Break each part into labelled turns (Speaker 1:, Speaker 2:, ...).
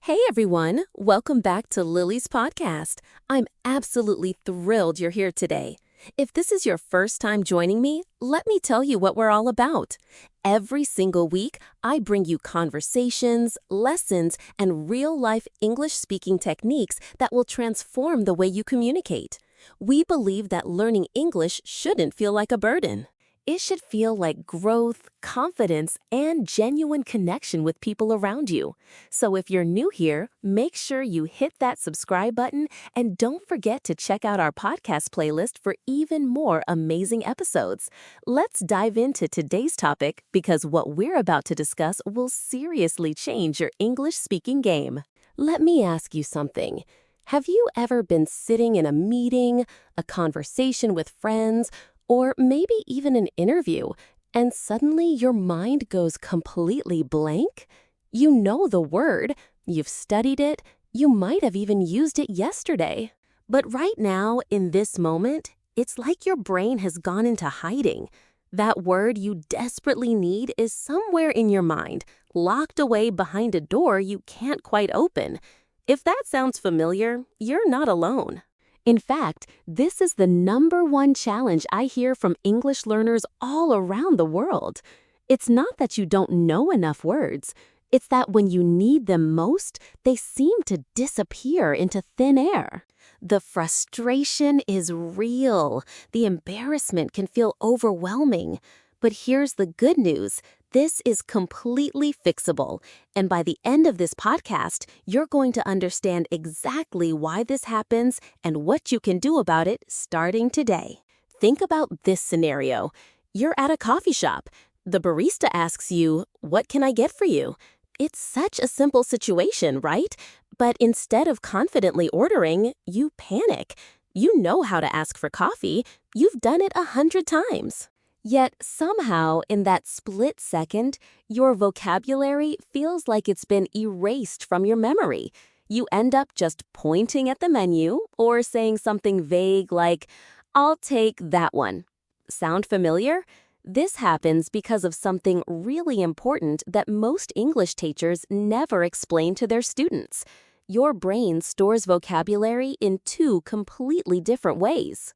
Speaker 1: Hey everyone, welcome back to Lily's podcast. I'm absolutely thrilled you're here today. If this is your first time joining me, let me tell you what we're all about. Every single week, I bring you conversations, lessons, and real-life English speaking techniques that will transform the way you communicate. We believe that learning English shouldn't feel like a burden. It should feel like growth, confidence, and genuine connection with people around you. So if you're new here, make sure you hit that subscribe button and don't forget to check out our podcast playlist for even more amazing episodes. Let's dive into today's topic because what we're about to discuss will seriously change your English speaking game. Let me ask you something. Have you ever been sitting in a meeting, a conversation with friends, or maybe even an interview, and suddenly your mind goes completely blank? You know the word, you've studied it, you might have even used it yesterday. But right now, in this moment, it's like your brain has gone into hiding. That word you desperately need is somewhere in your mind, locked away behind a door you can't quite open. If that sounds familiar, you're not alone. In fact, this is the #1 challenge I hear from English learners all around the world. It's not that you don't know enough words. It's that when you need them most, they seem to disappear into thin air. The frustration is real. The embarrassment can feel overwhelming. But here's the good news. This is completely fixable, and by the end of this podcast, you're going to understand exactly why this happens and what you can do about it starting today. Think about this scenario. You're at a coffee shop. The barista asks you, "What can I get for you?" It's such a simple situation, right? But instead of confidently ordering, you panic. You know how to ask for coffee. You've done it 100 times. Yet somehow, in that split second, your vocabulary feels like it's been erased from your memory. You end up just pointing at the menu or saying something vague like, "I'll take that one." Sound familiar? This happens because of something really important that most English teachers never explain to their students. Your brain stores vocabulary in two completely different ways.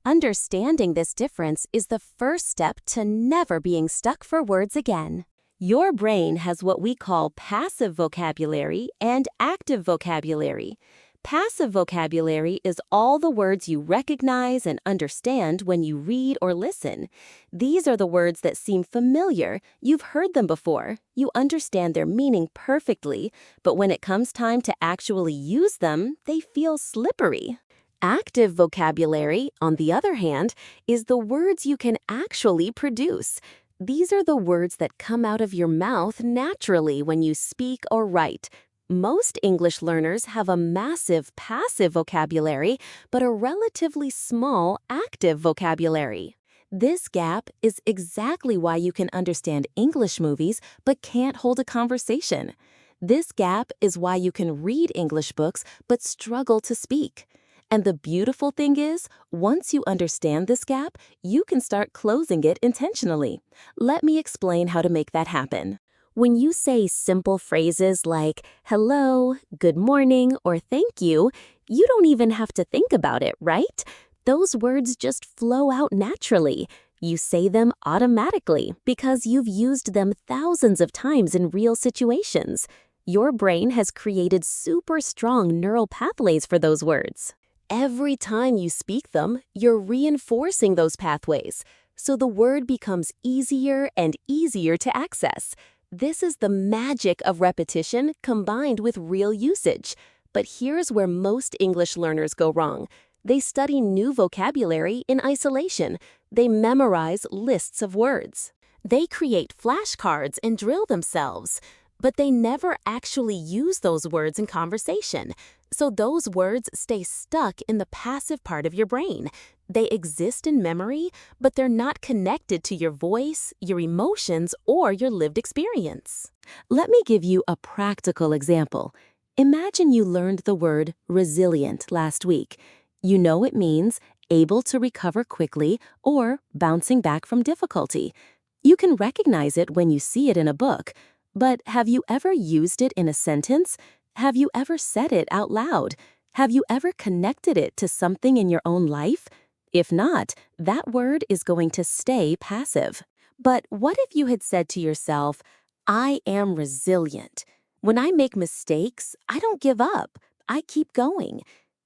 Speaker 1: Understanding this difference is the first step to never being stuck for words again. Your brain has what we call passive vocabulary and active vocabulary. Passive vocabulary is all the words you recognize and understand when you read or listen. These are the words that seem familiar. You've heard them before. You understand their meaning perfectly, but when it comes time to actually use them, they feel slippery. Active vocabulary, on the other hand, is the words you can actually produce. These are the words that come out of your mouth naturally when you speak or write. Most English learners have a massive passive vocabulary, but a relatively small active vocabulary. This gap is exactly why you can understand English movies but can't hold a conversation. This gap is why you can read English books but struggle to speak. And the beautiful thing is, once you understand this gap, you can start closing it intentionally. Let me explain how to make that happen. When you say simple phrases like hello, good morning, or thank you, you don't even have to think about it, right? Those words just flow out naturally. You say them automatically because you've used them thousands of times in real situations. Your brain has created super strong neural pathways for those words. Every time you speak them, you're reinforcing those pathways, so the word becomes easier and easier to access. This is the magic of repetition combined with real usage. But here's where most English learners go wrong. They study new vocabulary in isolation. They memorize lists of words. They create flashcards and drill themselves. But they never actually use those words in conversation. So those words stay stuck in the passive part of your brain. They exist in memory, but they're not connected to your voice, your emotions, or your lived experience. Let me give you a practical example. Imagine you learned the word resilient last week. You know it means able to recover quickly or bouncing back from difficulty. You can recognize it when you see it in a book. But have you ever used it in a sentence? Have you ever said it out loud? Have you ever connected it to something in your own life? If not, that word is going to stay passive. But what if you had said to yourself, I am resilient. When I make mistakes, I don't give up. I keep going.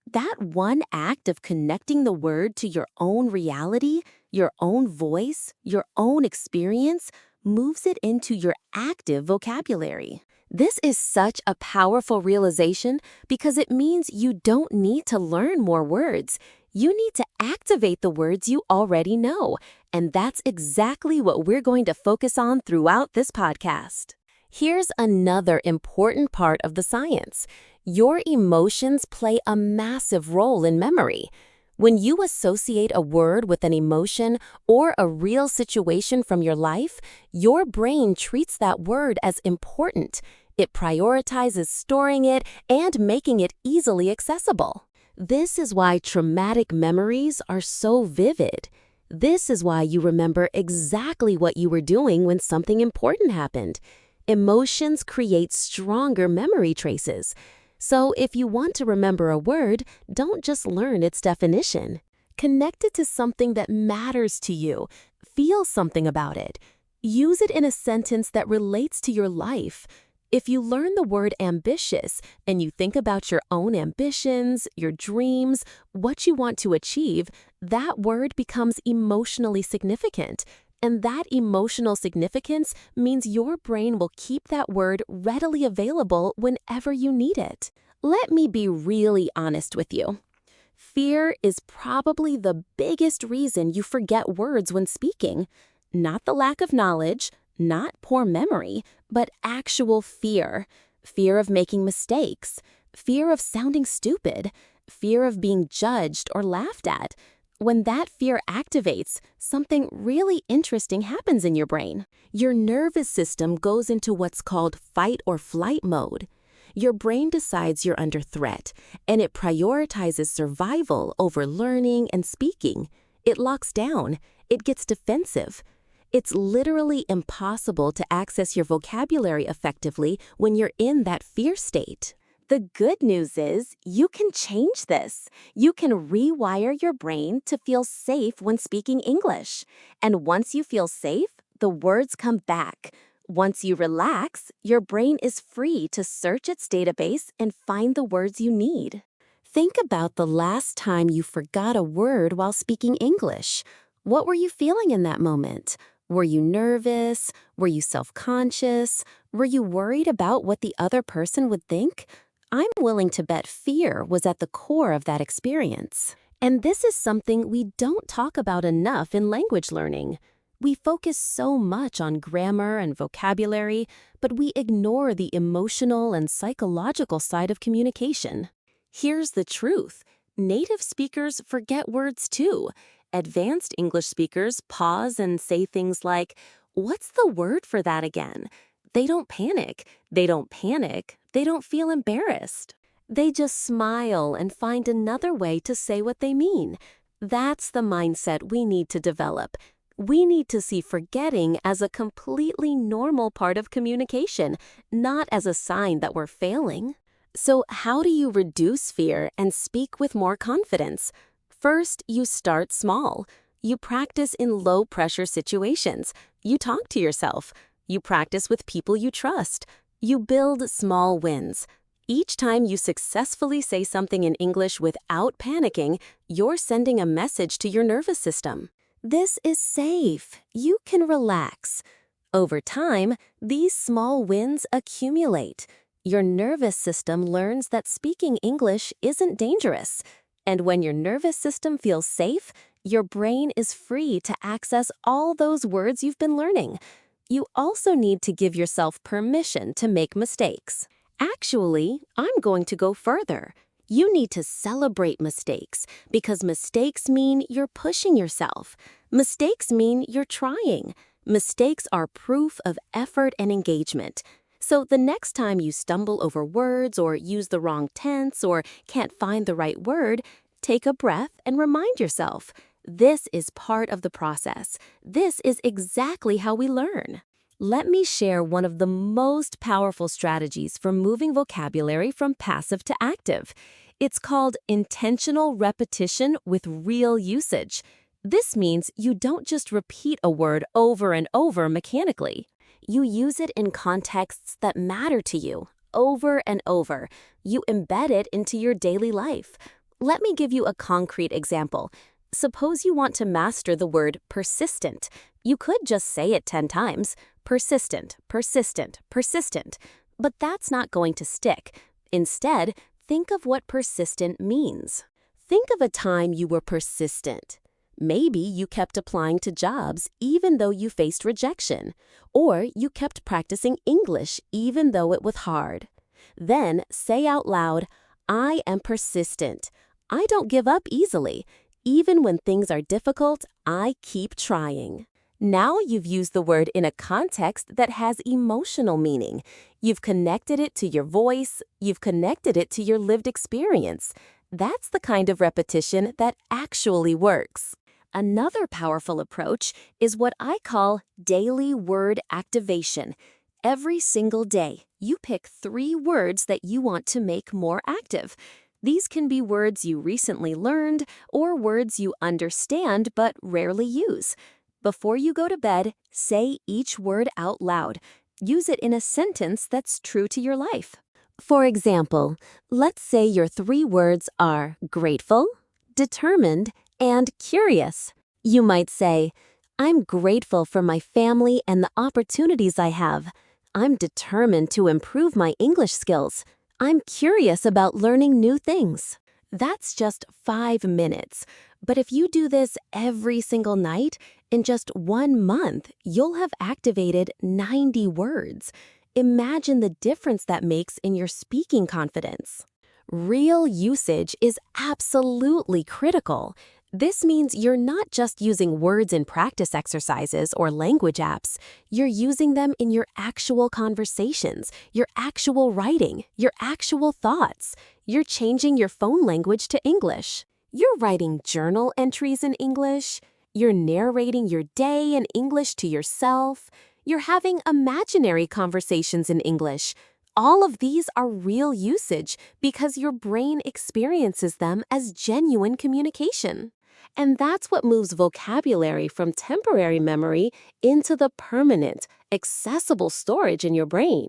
Speaker 1: That one act of connecting the word to your own reality, your own voice, your own experience, moves it into your active vocabulary. This is such a powerful realization because it means you don't need to learn more words. You need to activate the words you already know. And that's exactly what we're going to focus on throughout this podcast. Here's another important part of the science. Your emotions play a massive role in memory. When you associate a word with an emotion or a real situation from your life, your brain treats that word as important. It prioritizes storing it and making it easily accessible. This is why traumatic memories are so vivid. This is why you remember exactly what you were doing when something important happened. Emotions create stronger memory traces. So if you want to remember a word, don't just learn its definition. Connect it to something that matters to you. Feel something about it. Use it in a sentence that relates to your life. If you learn the word ambitious and you think about your own ambitions, your dreams, what you want to achieve, that word becomes emotionally significant. And that emotional significance means your brain will keep that word readily available whenever you need it. Let me be really honest with you. Fear is probably the biggest reason you forget words when speaking. Not the lack of knowledge, not poor memory, but actual fear. Fear of making mistakes, fear of sounding stupid, fear of being judged or laughed at. When that fear activates, something really interesting happens in your brain. Your nervous system goes into what's called fight or flight mode. Your brain decides you're under threat, and it prioritizes survival over learning and speaking. It locks down. It gets defensive. It's literally impossible to access your vocabulary effectively when you're in that fear state. The good news is you can change this. You can rewire your brain to feel safe when speaking English. And once you feel safe, the words come back. Once you relax, your brain is free to search its database and find the words you need. Think about the last time you forgot a word while speaking English. What were you feeling in that moment? Were you nervous? Were you self-conscious? Were you worried about what the other person would think? I'm willing to bet fear was at the core of that experience. And this is something we don't talk about enough in language learning. We focus so much on grammar and vocabulary, but we ignore the emotional and psychological side of communication. Here's the truth. Native speakers forget words too. Advanced English speakers pause and say things like, "What's the word for that again?" They don't panic. They don't panic. They don't feel embarrassed. They just smile and find another way to say what they mean. That's the mindset we need to develop. We need to see forgetting as a completely normal part of communication, not as a sign that we're failing. So how do you reduce fear and speak with more confidence? First, you start small. You practice in low-pressure situations. You talk to yourself. You practice with people you trust. You build small wins. Each time you successfully say something in English without panicking, you're sending a message to your nervous system. This is safe. You can relax. Over time, these small wins accumulate. Your nervous system learns that speaking English isn't dangerous. And when your nervous system feels safe, your brain is free to access all those words you've been learning. You also need to give yourself permission to make mistakes. Actually, I'm going to go further. You need to celebrate mistakes because mistakes mean you're pushing yourself. Mistakes mean you're trying. Mistakes are proof of effort and engagement. So the next time you stumble over words or use the wrong tense or can't find the right word, take a breath and remind yourself, this is part of the process. This is exactly how we learn. Let me share one of the most powerful strategies for moving vocabulary from passive to active. It's called intentional repetition with real usage. This means you don't just repeat a word over and over mechanically. You use it in contexts that matter to you, over and over. You embed it into your daily life. Let me give you a concrete example. Suppose you want to master the word persistent. You could just say it 10 times. Persistent, persistent, persistent. But that's not going to stick. Instead, think of what persistent means. Think of a time you were persistent. Maybe you kept applying to jobs even though you faced rejection. Or you kept practicing English even though it was hard. Then say out loud, I am persistent. I don't give up easily. Even when things are difficult, I keep trying. Now you've used the word in a context that has emotional meaning. You've connected it to your voice. You've connected it to your lived experience. That's the kind of repetition that actually works. Another powerful approach is what I call daily word activation. Every single day, you pick 3 words that you want to make more active. These can be words you recently learned or words you understand but rarely use. Before you go to bed, say each word out loud. Use it in a sentence that's true to your life. For example, let's say your 3 words are grateful, determined, and curious. You might say, I'm grateful for my family and the opportunities I have. I'm determined to improve my English skills. I'm curious about learning new things. That's just 5 minutes. But if you do this every single night, in just 1 month, you'll have activated 90 words. Imagine the difference that makes in your speaking confidence. Real usage is absolutely critical. This means you're not just using words in practice exercises or language apps. You're using them in your actual conversations, your actual writing, your actual thoughts. You're changing your phone language to English. You're writing journal entries in English. You're narrating your day in English to yourself. You're having imaginary conversations in English. All of these are real usage because your brain experiences them as genuine communication. And that's what moves vocabulary from temporary memory into the permanent, accessible storage in your brain.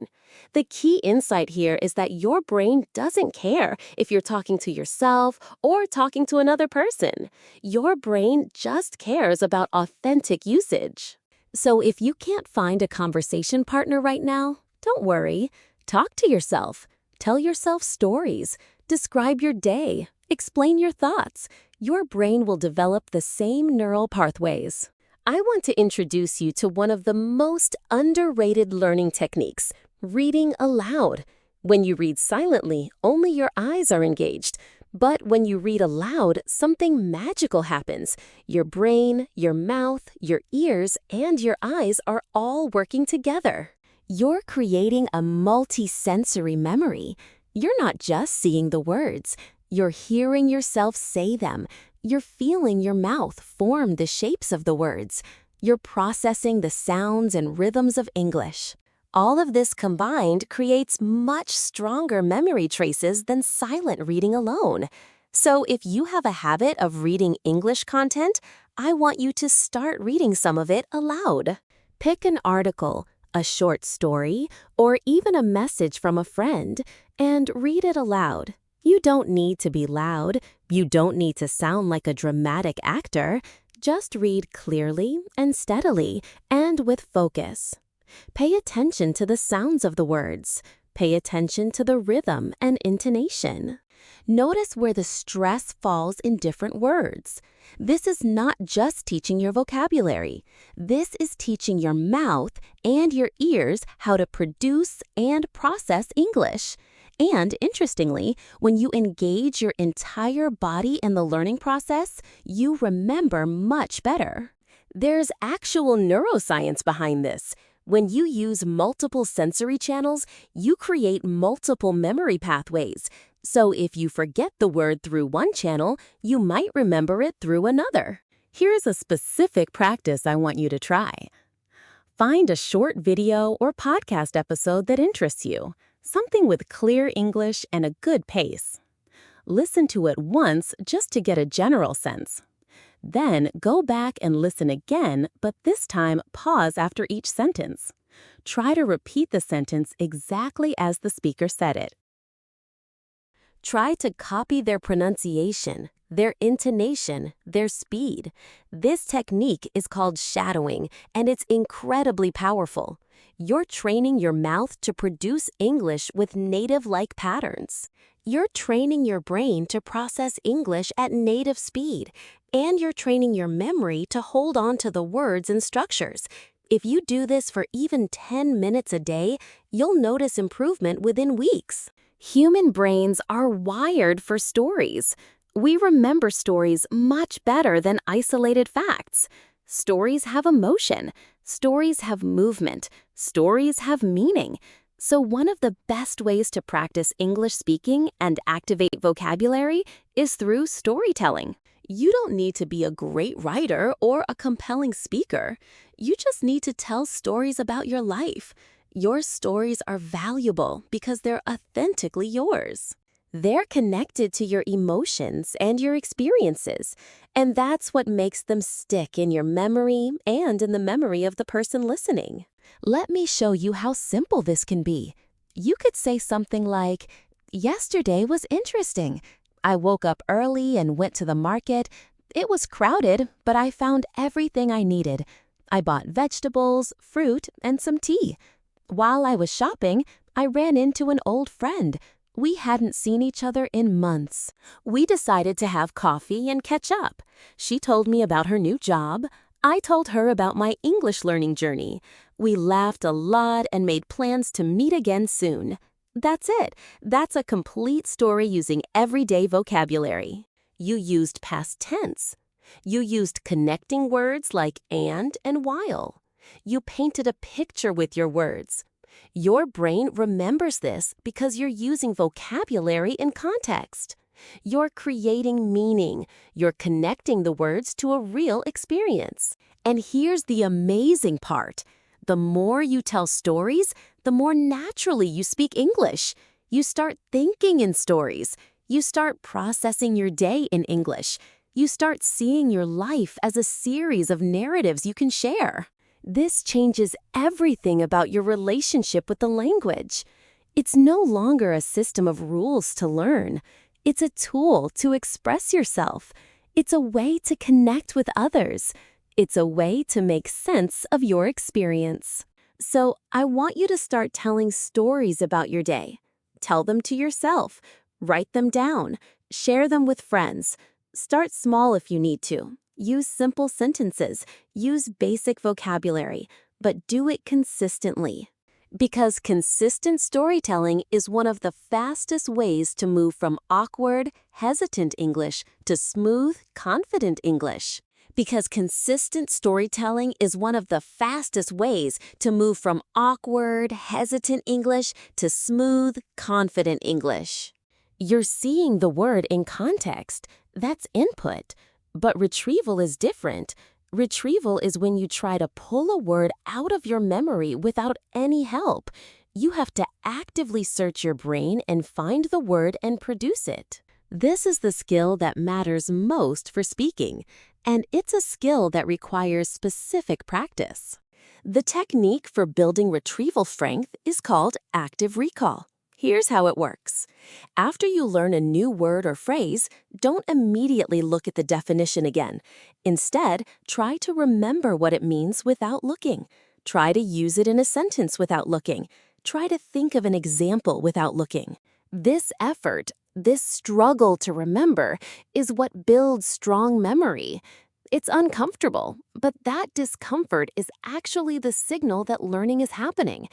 Speaker 1: The key insight here is that your brain doesn't care if you're talking to yourself or talking to another person. Your brain just cares about authentic usage. So if you can't find a conversation partner right now, don't worry. Talk to yourself. Tell yourself stories. Describe your day. Explain your thoughts. Your brain will develop the same neural pathways. I want to introduce you to one of the most underrated learning techniques, reading aloud. When you read silently, only your eyes are engaged. But when you read aloud, something magical happens. Your brain, your mouth, your ears, and your eyes are all working together. You're creating a multi-sensory memory. You're not just seeing the words. You're hearing yourself say them. You're feeling your mouth form the shapes of the words. You're processing the sounds and rhythms of English. All of this combined creates much stronger memory traces than silent reading alone. So if you have a habit of reading English content, I want you to start reading some of it aloud. Pick an article, a short story, or even a message from a friend, and read it aloud. You don't need to be loud. You don't need to sound like a dramatic actor. Just read clearly and steadily and with focus. Pay attention to the sounds of the words. Pay attention to the rhythm and intonation. Notice where the stress falls in different words. This is not just teaching your vocabulary. This is teaching your mouth and your ears how to produce and process English. And interestingly, when you engage your entire body in the learning process, you remember much better. There's actual neuroscience behind this. When you use multiple sensory channels, you create multiple memory pathways. So if you forget the word through one channel, you might remember it through another. Here's a specific practice I want you to try. Find a short video or podcast episode that interests you, something with clear English and a good pace. Listen to it once just to get a general sense. Then go back and listen again, but this time pause after each sentence. Try to repeat the sentence exactly as the speaker said it. Try to copy their pronunciation, their intonation, their speed. This technique is called shadowing, and it's incredibly powerful. You're training your mouth to produce English with native-like patterns. You're training your brain to process English at native speed, and you're training your memory to hold on to the words and structures. If you do this for even 10 minutes a day, you'll notice improvement within weeks. Human brains are wired for stories. We remember stories much better than isolated facts. Stories have emotion. Stories have movement. Stories have meaning. So one of the best ways to practice English speaking and activate vocabulary is through storytelling. You don't need to be a great writer or a compelling speaker. You just need to tell stories about your life. Your stories are valuable because they're authentically yours. They're connected to your emotions and your experiences, and that's what makes them stick in your memory and in the memory of the person listening. Let me show you how simple this can be. You could say something like, "Yesterday was interesting. I woke up early and went to the market. It was crowded, but I found everything I needed. I bought vegetables, fruit, and some tea. While I was shopping, I ran into an old friend. We hadn't seen each other in months. We decided to have coffee and catch up. She told me about her new job. I told her about my English learning journey. We laughed a lot and made plans to meet again soon." That's it. That's a complete story using everyday vocabulary. You used past tense. You used connecting words like and while. You painted a picture with your words. Your brain remembers this because you're using vocabulary in context. You're creating meaning. You're connecting the words to a real experience. And here's the amazing part. The more you tell stories, the more naturally you speak English. You start thinking in stories. You start processing your day in English. You start seeing your life as a series of narratives you can share. This changes everything about your relationship with the language. It's no longer a system of rules to learn. It's a tool to express yourself. It's a way to connect with others. It's a way to make sense of your experience. So I want you to start telling stories about your day. Tell them to yourself. Write them down. Share them with friends. Start small if you need to. Use simple sentences. Use basic vocabulary, but do it consistently. Because consistent storytelling is one of the fastest ways to move from awkward, hesitant English to smooth, confident English. Because consistent storytelling is one of the fastest ways to move from awkward, hesitant English to smooth, confident English. You're seeing the word in context. That's input. But retrieval is different. Retrieval is when you try to pull a word out of your memory without any help. You have to actively search your brain and find the word and produce it. This is the skill that matters most for speaking, and it's a skill that requires specific practice. The technique for building retrieval strength is called active recall. Here's how it works. After you learn a new word or phrase, don't immediately look at the definition again. Instead, try to remember what it means without looking. Try to use it in a sentence without looking. Try to think of an example without looking. This effort, this struggle to remember, is what builds strong memory. It's uncomfortable, but that discomfort is actually the signal that learning is happening.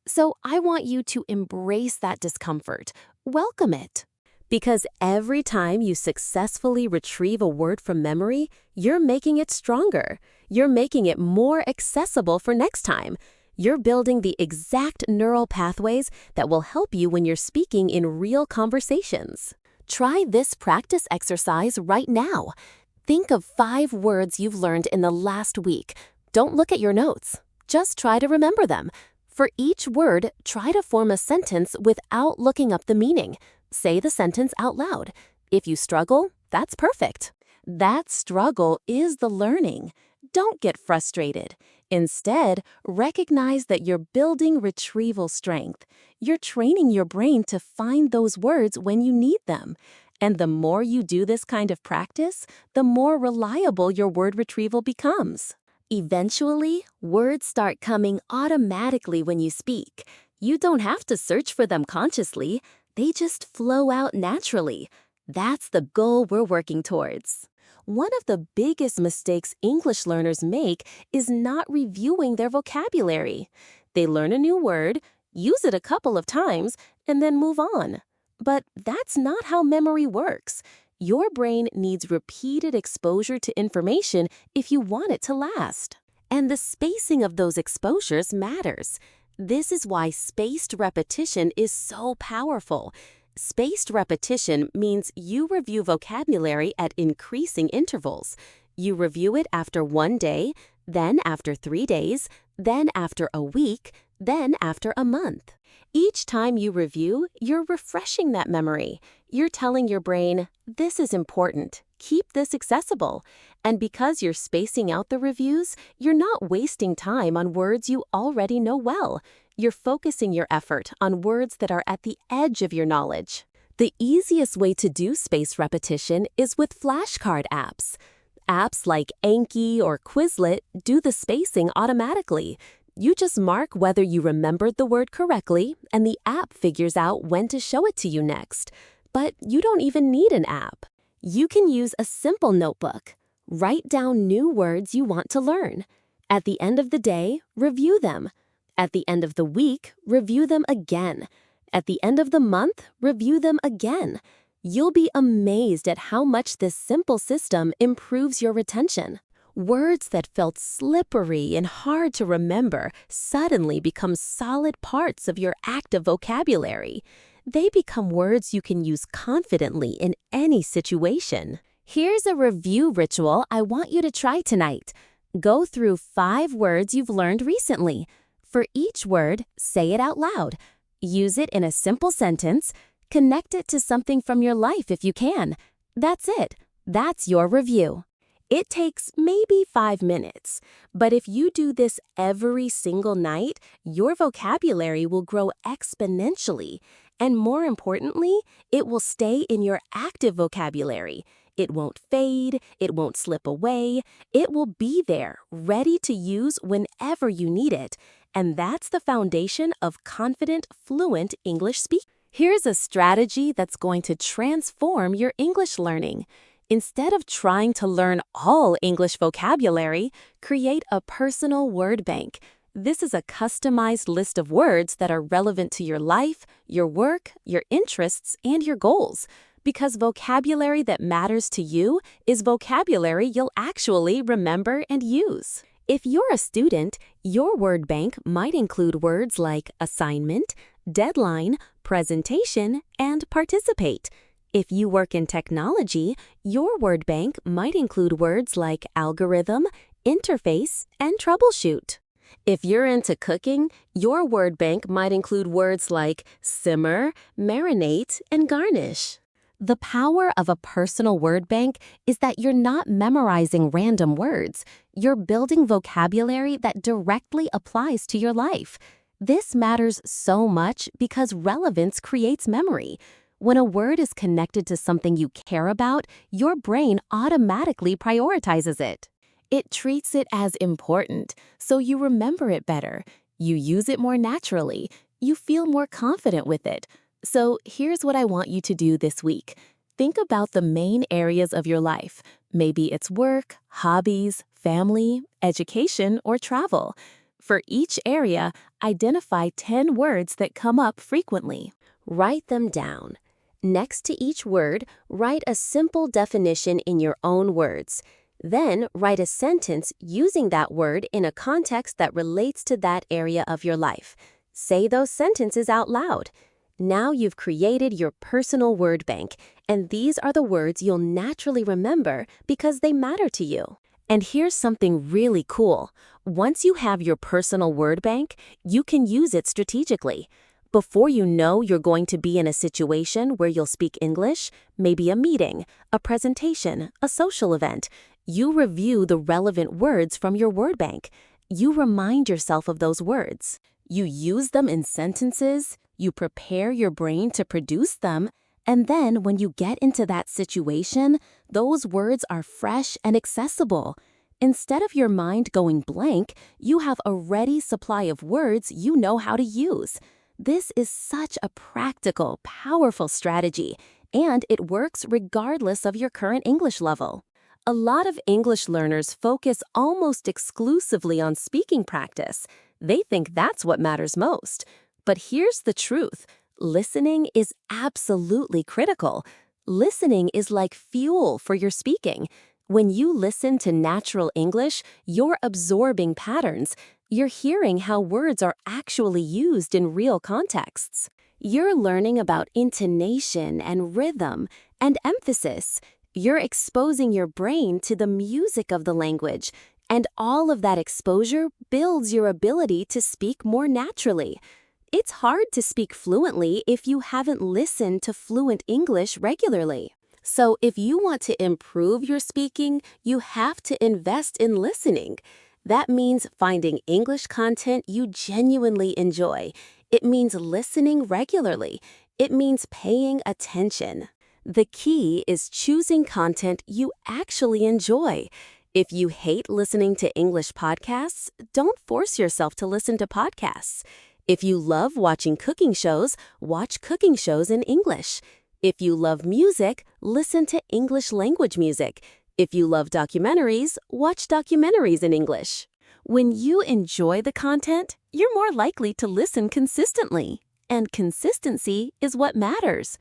Speaker 1: So I want you to embrace that discomfort. Welcome it. Because every time you successfully retrieve a word from memory, you're making it stronger. You're making it more accessible for next time. You're building the exact neural pathways that will help you when you're speaking in real conversations. Try this practice exercise right now. Think of 5 words you've learned in the last week. Don't look at your notes. Just try to remember them. For each word, try to form a sentence without looking up the meaning. Say the sentence out loud. If you struggle, that's perfect. That struggle is the learning. Don't get frustrated. Instead, recognize that you're building retrieval strength. You're training your brain to find those words when you need them. And the more you do this kind of practice, the more reliable your word retrieval becomes. Eventually, words start coming automatically when you speak. You don't have to search for them consciously. They just flow out naturally. That's the goal we're working towards. One of the biggest mistakes English learners make is not reviewing their vocabulary. They learn a new word, use it a couple of times, and then move on. But that's not how memory works. Your brain needs repeated exposure to information if you want it to last. And the spacing of those exposures matters. This is why spaced repetition is so powerful. Spaced repetition means you review vocabulary at increasing intervals. You review it after 1 day, then after 3 days, then after a week, then after a month. Each time you review, you're refreshing that memory. You're telling your brain, this is important. Keep this accessible. And because you're spacing out the reviews, you're not wasting time on words you already know well. You're focusing your effort on words that are at the edge of your knowledge. The easiest way to do spaced repetition is with flashcard apps. Apps like Anki or Quizlet do the spacing automatically. You just mark whether you remembered the word correctly, and the app figures out when to show it to you next. But you don't even need an app. You can use a simple notebook. Write down new words you want to learn. At the end of the day, review them. At the end of the week, review them again. At the end of the month, review them again. You'll be amazed at how much this simple system improves your retention. Words that felt slippery and hard to remember suddenly become solid parts of your active vocabulary. They become words you can use confidently in any situation. Here's a review ritual I want you to try tonight. Go through 5 words you've learned recently. For each word, say it out loud. Use it in a simple sentence. Connect it to something from your life if you can. That's it. That's your review. It takes maybe 5 minutes, but if you do this every single night, your vocabulary will grow exponentially. And more importantly, it will stay in your active vocabulary. It won't fade, it won't slip away. It will be there, ready to use whenever you need it. And that's the foundation of confident, fluent English speaking. Here's a strategy that's going to transform your English learning. Instead of trying to learn all English vocabulary, create a personal word bank. This is a customized list of words that are relevant to your life, your work, your interests, and your goals. Because vocabulary that matters to you is vocabulary you'll actually remember and use. If you're a student, your word bank might include words like assignment, deadline, presentation, and participate. If you work in technology, your word bank might include words like algorithm, interface, and troubleshoot. If you're into cooking, your word bank might include words like simmer, marinate, and garnish. The power of a personal word bank is that you're not memorizing random words. You're building vocabulary that directly applies to your life. This matters so much because relevance creates memory. When a word is connected to something you care about, your brain automatically prioritizes it. It treats it as important, so you remember it better. You use it more naturally. You feel more confident with it. So here's what I want you to do this week. Think about the main areas of your life. Maybe it's work, hobbies, family, education, or travel. For each area, identify 10 words that come up frequently. Write them down. Next to each word, write a simple definition in your own words. Then write a sentence using that word in a context that relates to that area of your life. Say those sentences out loud. Now you've created your personal word bank, and these are the words you'll naturally remember because they matter to you. And here's something really cool. Once you have your personal word bank, you can use it strategically. Before you know you're going to be in a situation where you'll speak English, maybe a meeting, a presentation, a social event, you review the relevant words from your word bank. You remind yourself of those words. You use them in sentences, you prepare your brain to produce them, and then when you get into that situation, those words are fresh and accessible. Instead of your mind going blank, you have a ready supply of words you know how to use. This is such a practical, powerful strategy, and it works regardless of your current English level. A lot of English learners focus almost exclusively on speaking practice. They think that's what matters most. But here's the truth. Listening is absolutely critical. Listening is like fuel for your speaking. When you listen to natural English, you're absorbing patterns. You're hearing how words are actually used in real contexts. You're learning about intonation and rhythm and emphasis. You're exposing your brain to the music of the language, and all of that exposure builds your ability to speak more naturally. It's hard to speak fluently if you haven't listened to fluent English regularly. So if you want to improve your speaking, you have to invest in listening. That means finding English content you genuinely enjoy. It means listening regularly. It means paying attention. The key is choosing content you actually enjoy. If you hate listening to English podcasts, don't force yourself to listen to podcasts. If you love watching cooking shows, watch cooking shows in English. If you love music, listen to English language music. If you love documentaries, watch documentaries in English. When you enjoy the content, you're more likely to listen consistently. And consistency is what matters.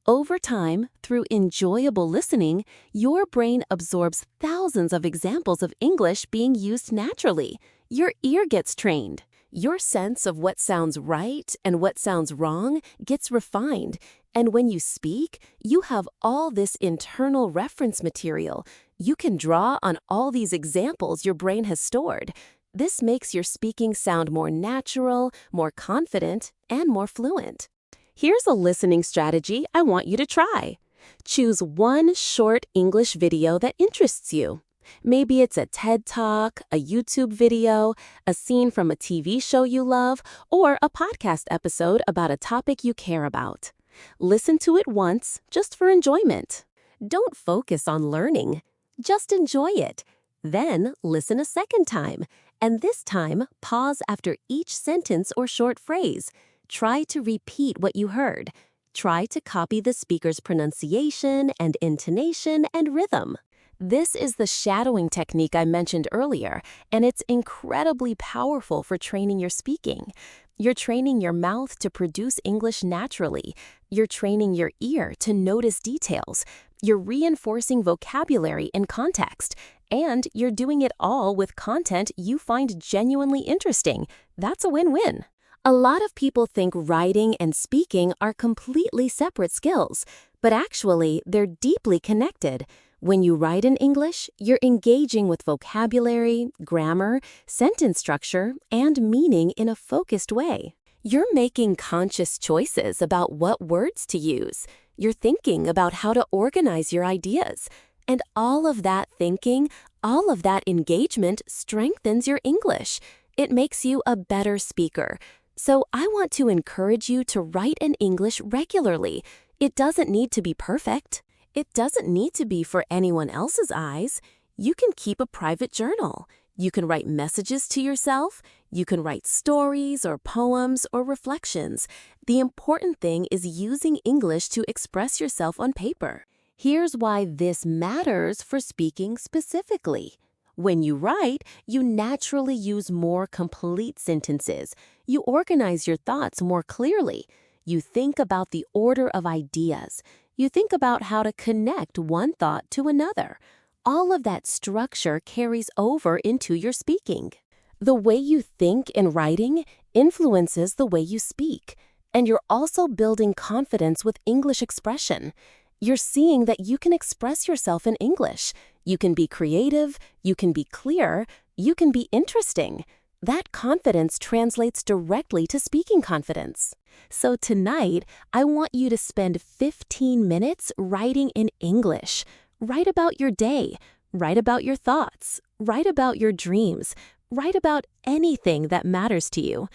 Speaker 1: Over time, through enjoyable listening, your brain absorbs thousands of examples of English being used naturally. Your ear gets trained. Your sense of what sounds right and what sounds wrong gets refined. And when you speak, you have all this internal reference material. You can draw on all these examples your brain has stored. This makes your speaking sound more natural, more confident, and more fluent. Here's a listening strategy I want you to try. Choose one short English video that interests you. Maybe it's a TED Talk, a YouTube video, a scene from a TV show you love, or a podcast episode about a topic you care about. Listen to it once, just for enjoyment. Don't focus on learning. Just enjoy it. Then listen a second time, and this time pause after each sentence or short phrase. Try to repeat what you heard. Try to copy the speaker's pronunciation and intonation and rhythm. This is the shadowing technique I mentioned earlier, and it's incredibly powerful for training your speaking. You're training your mouth to produce English naturally. You're training your ear to notice details. You're reinforcing vocabulary in context. And you're doing it all with content you find genuinely interesting. That's a win-win. A lot of people think writing and speaking are completely separate skills, but actually, they're deeply connected. When you write in English, you're engaging with vocabulary, grammar, sentence structure, and meaning in a focused way. You're making conscious choices about what words to use. You're thinking about how to organize your ideas. And all of that thinking, all of that engagement strengthens your English. It makes you a better speaker. So I want to encourage you to write in English regularly. It doesn't need to be perfect. It doesn't need to be for anyone else's eyes. You can keep a private journal. You can write messages to yourself. You can write stories or poems or reflections. The important thing is using English to express yourself on paper. Here's why this matters for speaking specifically. When you write, you naturally use more complete sentences. You organize your thoughts more clearly. You think about the order of ideas. You think about how to connect one thought to another. All of that structure carries over into your speaking. The way you think in writing influences the way you speak. And you're also building confidence with English expression. You're seeing that you can express yourself in English. You can be creative, you can be clear, you can be interesting. That confidence translates directly to speaking confidence. So tonight, I want you to spend 15 minutes writing in English. Write about your day. Write about your thoughts. Write about your dreams. Write about anything that matters to you.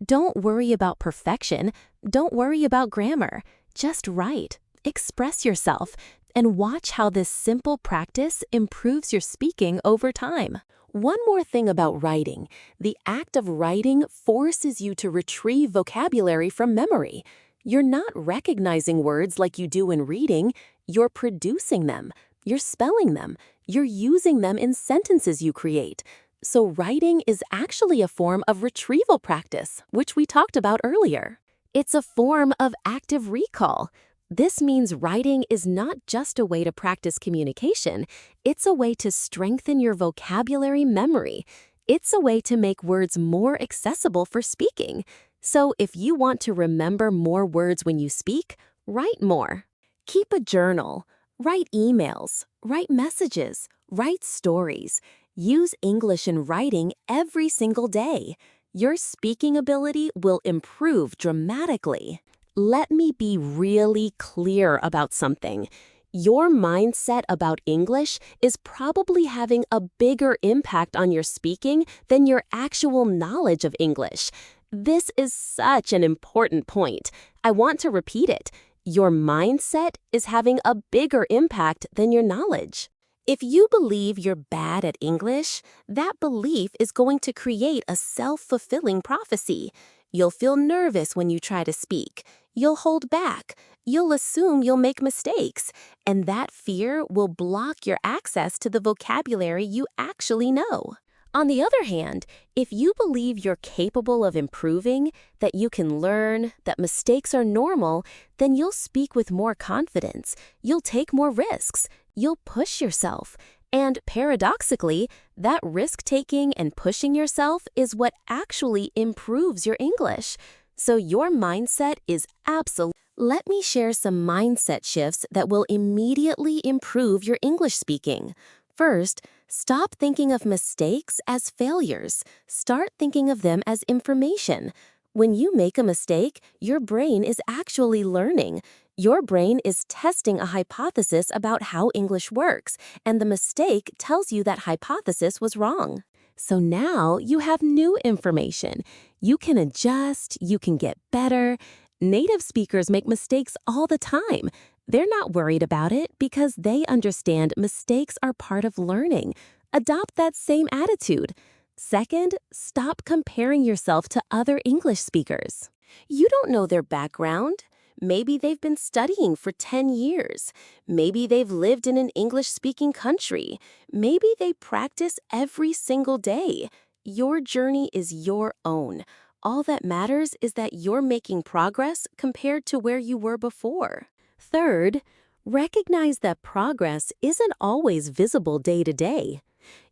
Speaker 1: Don't worry about perfection. Don't worry about grammar. Just write. Express yourself. And watch how this simple practice improves your speaking over time. One more thing about writing. The act of writing forces you to retrieve vocabulary from memory. You're not recognizing words like you do in reading. You're producing them. You're spelling them. You're using them in sentences you create. So writing is actually a form of retrieval practice, which we talked about earlier. It's a form of active recall. This means writing is not just a way to practice communication, it's a way to strengthen your vocabulary memory. It's a way to make words more accessible for speaking. So if you want to remember more words when you speak, write more. Keep a journal. Write emails. Write messages. Write stories. Use English in writing every single day. Your speaking ability will improve dramatically. Let me be really clear about something. Your mindset about English is probably having a bigger impact on your speaking than your actual knowledge of English. This is such an important point. I want to repeat it. Your mindset is having a bigger impact than your knowledge. If you believe you're bad at English, that belief is going to create a self-fulfilling prophecy. You'll feel nervous when you try to speak. You'll hold back. You'll assume you'll make mistakes. And that fear will block your access to the vocabulary you actually know. On the other hand, if you believe you're capable of improving, that you can learn, that mistakes are normal, then you'll speak with more confidence. You'll take more risks. You'll push yourself. And paradoxically, that risk-taking and pushing yourself is what actually improves your English. So your mindset is absolute. Let me share some mindset shifts that will immediately improve your English speaking. First, stop thinking of mistakes as failures. Start thinking of them as information. When you make a mistake, your brain is actually learning. Your brain is testing a hypothesis about how English works, and the mistake tells you that hypothesis was wrong. So now you have new information. You can adjust, you can get better. Native speakers make mistakes all the time. They're not worried about it because they understand mistakes are part of learning. Adopt that same attitude. Second, stop comparing yourself to other English speakers. You don't know their background. Maybe they've been studying for 10 years. Maybe they've lived in an English-speaking country. Maybe they practice every single day. Your journey is your own. All that matters is that you're making progress compared to where you were before. Third, recognize that progress isn't always visible day to day.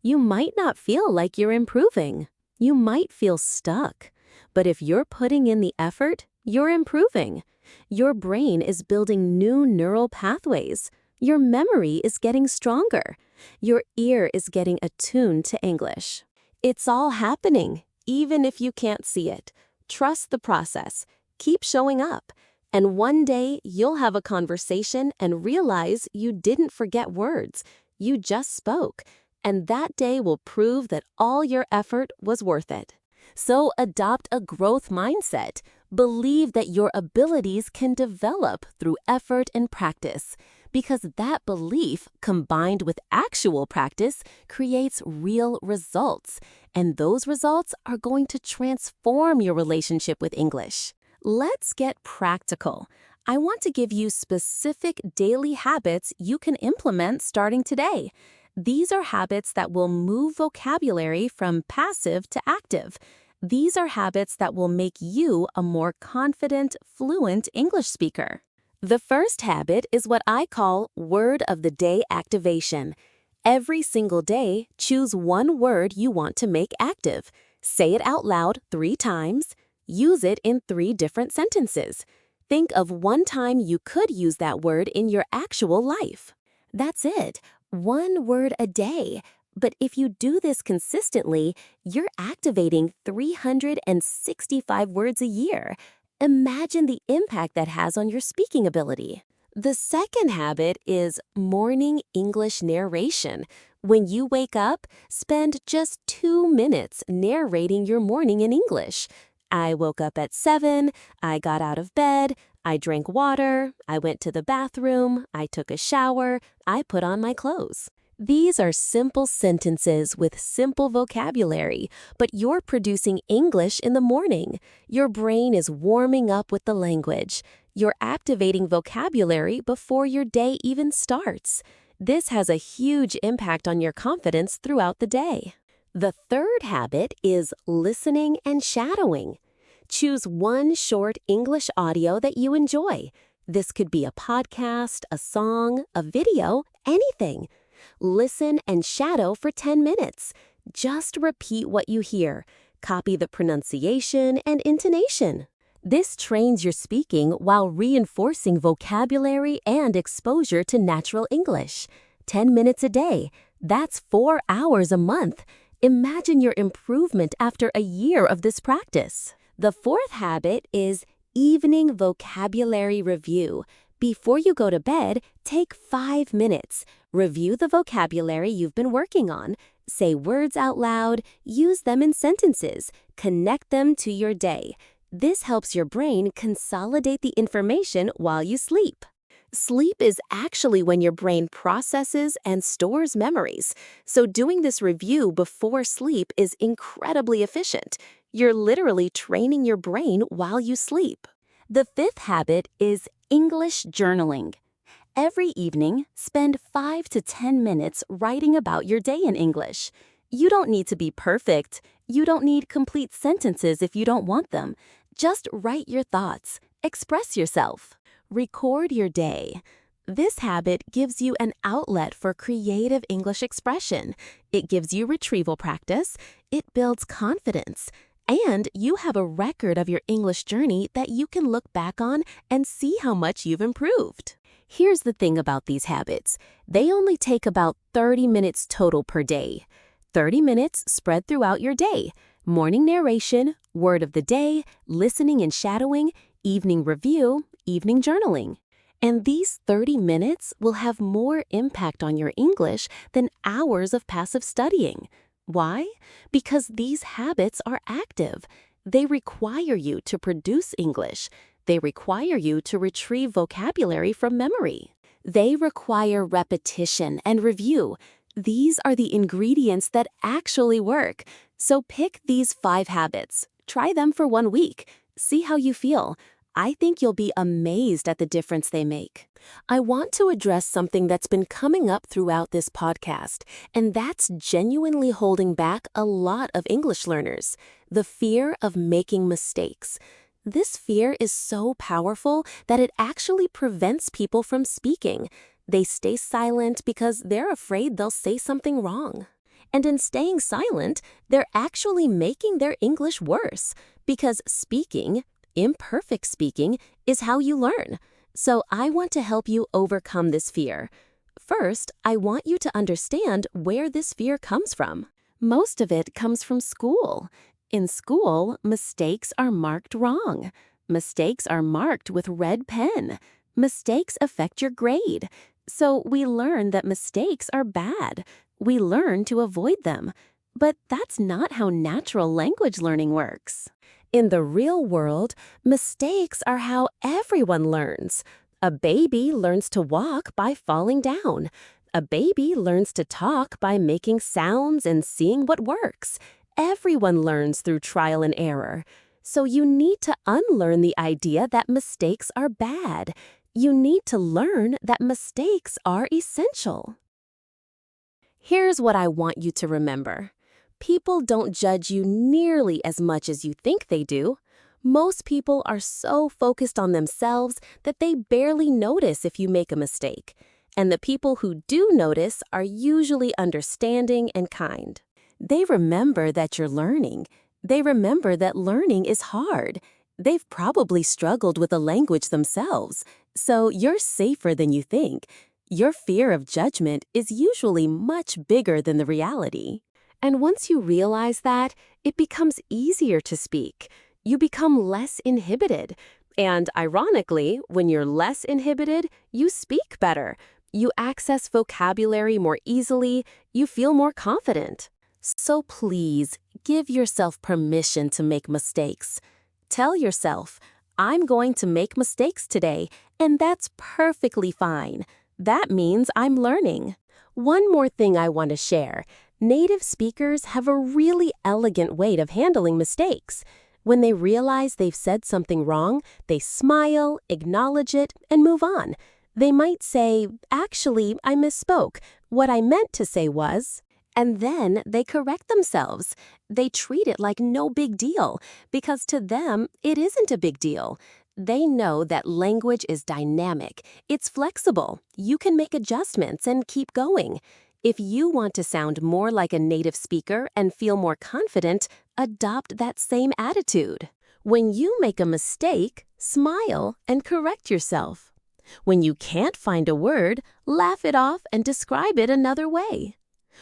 Speaker 1: You might not feel like you're improving. You might feel stuck. But if you're putting in the effort, you're improving. Your brain is building new neural pathways. Your memory is getting stronger. Your ear is getting attuned to English. It's all happening, even if you can't see it. Trust the process. Keep showing up. And one day, you'll have a conversation and realize you didn't forget words. You just spoke. And that day will prove that all your effort was worth it. So adopt a growth mindset. Believe that your abilities can develop through effort and practice, because that belief, combined with actual practice, creates real results. And those results are going to transform your relationship with English. Let's get practical. I want to give you specific daily habits you can implement starting today. These are habits that will move vocabulary from passive to active. These are habits that will make you a more confident, fluent English speaker. The first habit is what I call word of the day activation. Every single day, choose one word you want to make active. Say it out loud 3 times. Use it in 3 different sentences. Think of one time you could use that word in your actual life. That's it. 1 word a day. But if you do this consistently, you're activating 365 words a year. Imagine the impact that has on your speaking ability. The second habit is morning English narration. When you wake up, spend just 2 minutes narrating your morning in English. I woke up at 7, I got out of bed, I drank water, I went to the bathroom, I took a shower, I put on my clothes. These are simple sentences with simple vocabulary, but you're producing English in the morning. Your brain is warming up with the language. You're activating vocabulary before your day even starts. This has a huge impact on your confidence throughout the day. The third habit is listening and shadowing. Choose one short English audio that you enjoy. This could be a podcast, a song, a video, anything. Listen and shadow for 10 minutes. Just repeat what you hear. Copy the pronunciation and intonation. This trains your speaking while reinforcing vocabulary and exposure to natural English. 10 minutes a day. That's 4 hours a month. Imagine your improvement after a year of this practice. The fourth habit is evening vocabulary review. Before you go to bed, take 5 minutes. Review the vocabulary you've been working on. Say words out loud, use them in sentences, connect them to your day. This helps your brain consolidate the information while you sleep. Sleep is actually when your brain processes and stores memories, so doing this review before sleep is incredibly efficient. You're literally training your brain while you sleep. The fifth habit is English journaling. Every evening, spend 5 to 10 minutes writing about your day in English. You don't need to be perfect. You don't need complete sentences if you don't want them. Just write your thoughts. Express yourself. Record your day. This habit gives you an outlet for creative English expression. It gives you retrieval practice. It builds confidence. And you have a record of your English journey that you can look back on and see how much you've improved. Here's the thing about these habits. They only take about 30 minutes total per day. 30 minutes spread throughout your day. Morning narration, word of the day, listening and shadowing, evening review, evening journaling. And these 30 minutes will have more impact on your English than hours of passive studying. Why? Because these habits are active. They require you to produce English. They require you to retrieve vocabulary from memory. They require repetition and review. These are the ingredients that actually work. So pick these 5 habits. Try them for 1 week. See how you feel. I think you'll be amazed at the difference they make. I want to address something that's been coming up throughout this podcast, and that's genuinely holding back a lot of English learners: the fear of making mistakes. This fear is so powerful that it actually prevents people from speaking. They stay silent because they're afraid they'll say something wrong. And in staying silent, they're actually making their English worse, because speaking, imperfect speaking, is how you learn. So I want to help you overcome this fear. First, I want you to understand where this fear comes from. Most of it comes from school. In school, mistakes are marked wrong. Mistakes are marked with red pen. Mistakes affect your grade. So we learn that mistakes are bad. We learn to avoid them. But that's not how natural language learning works. In the real world, mistakes are how everyone learns. A baby learns to walk by falling down. A baby learns to talk by making sounds and seeing what works. Everyone learns through trial and error. So you need to unlearn the idea that mistakes are bad. You need to learn that mistakes are essential. Here's what I want you to remember. People don't judge you nearly as much as you think they do. Most people are so focused on themselves that they barely notice if you make a mistake. And the people who do notice are usually understanding and kind. They remember that you're learning. They remember that learning is hard. They've probably struggled with a language themselves, so you're safer than you think. Your fear of judgment is usually much bigger than the reality. And once you realize that, it becomes easier to speak. You become less inhibited. And ironically, when you're less inhibited, you speak better. You access vocabulary more easily. You feel more confident. So please, give yourself permission to make mistakes. Tell yourself, I'm going to make mistakes today, and that's perfectly fine. That means I'm learning. One more thing I want to share. Native speakers have a really elegant way of handling mistakes. When they realize they've said something wrong, they smile, acknowledge it, and move on. They might say, actually, I misspoke. What I meant to say was... And then they correct themselves. They treat it like no big deal, because to them, it isn't a big deal. They know that language is dynamic. It's flexible. You can make adjustments and keep going. If you want to sound more like a native speaker and feel more confident, adopt that same attitude. When you make a mistake, smile and correct yourself. When you can't find a word, laugh it off and describe it another way.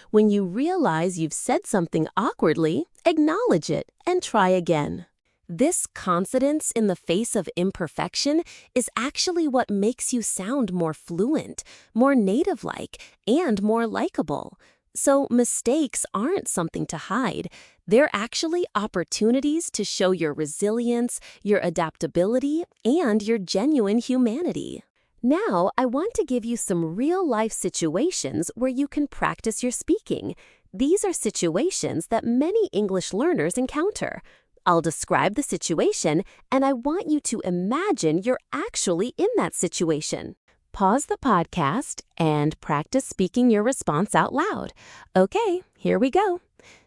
Speaker 1: When you realize you've said something awkwardly, acknowledge it and try again. This confidence in the face of imperfection is actually what makes you sound more fluent, more native-like, and more likable. So mistakes aren't something to hide. They're actually opportunities to show your resilience, your adaptability, and your genuine humanity. Now, I want to give you some real-life situations where you can practice your speaking. These are situations that many English learners encounter. I'll describe the situation, and I want you to imagine you're actually in that situation. Pause the podcast and practice speaking your response out loud. Okay, here we go.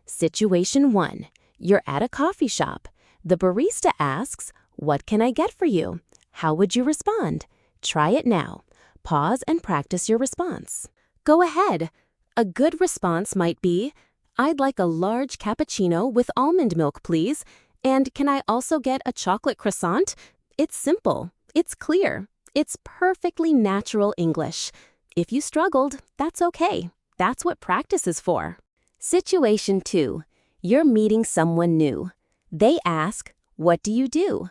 Speaker 1: Situation 1. You're at a coffee shop. The barista asks, "What can I get for you?" How would you respond? Try it now. Pause and practice your response. Go ahead. A good response might be, "I'd like a large cappuccino with almond milk, please. And can I also get a chocolate croissant?" It's simple. It's clear. It's perfectly natural English. If you struggled, that's okay. That's what practice is for. Situation 2. You're meeting someone new. They ask, "What do you do?"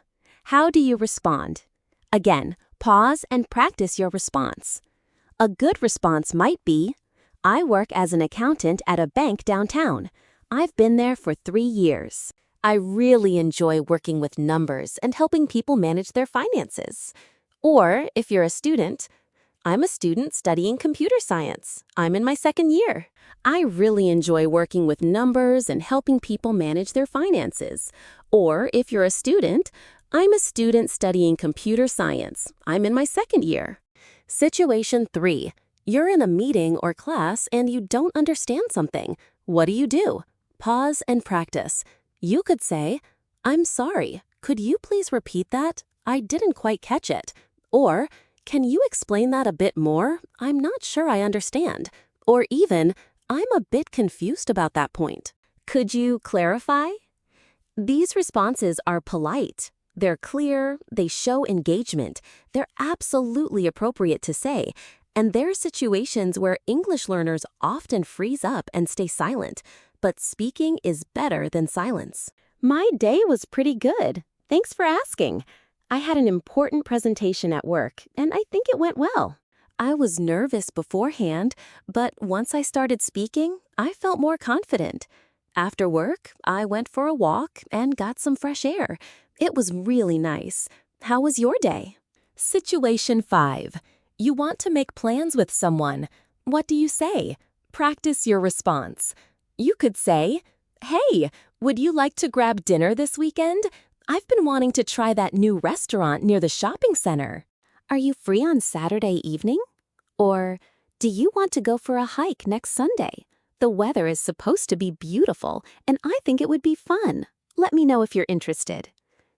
Speaker 1: How do you respond? Again, pause and practice your response. A good response might be, "I work as an accountant at a bank downtown. I've been there for 3 years. I really enjoy working with numbers and helping people manage their finances." Or, if you're a student, "I'm a student studying computer science. I'm in my 2nd year. I really enjoy working with numbers and helping people manage their finances." Or, if you're a student, "I'm a student studying computer science. I'm in my 2nd year." Situation 3. You're in a meeting or class and you don't understand something. What do? Pause and practice. You could say, "I'm sorry. Could you please repeat that? I didn't quite catch it." Or, "Can you explain that a bit more? I'm not sure I understand." Or even, "I'm a bit confused about that point. Could you clarify?" These responses are polite. They're clear, they show engagement, they're absolutely appropriate to say, and there are situations where English learners often freeze up and stay silent, but speaking is better than silence. My day was pretty good. Thanks for asking. I had an important presentation at work, and I think it went well. I was nervous beforehand, but once I started speaking, I felt more confident. After work, I went for a walk and got some fresh air. It was really nice. How was your day? Situation 5. You want to make plans with someone. What do you say? Practice your response. You could say, "Hey, would you like to grab dinner this weekend? I've been wanting to try that new restaurant near the shopping center. Are you free on Saturday evening?" Or, "Do you want to go for a hike next Sunday? The weather is supposed to be beautiful, and I think it would be fun. Let me know if you're interested."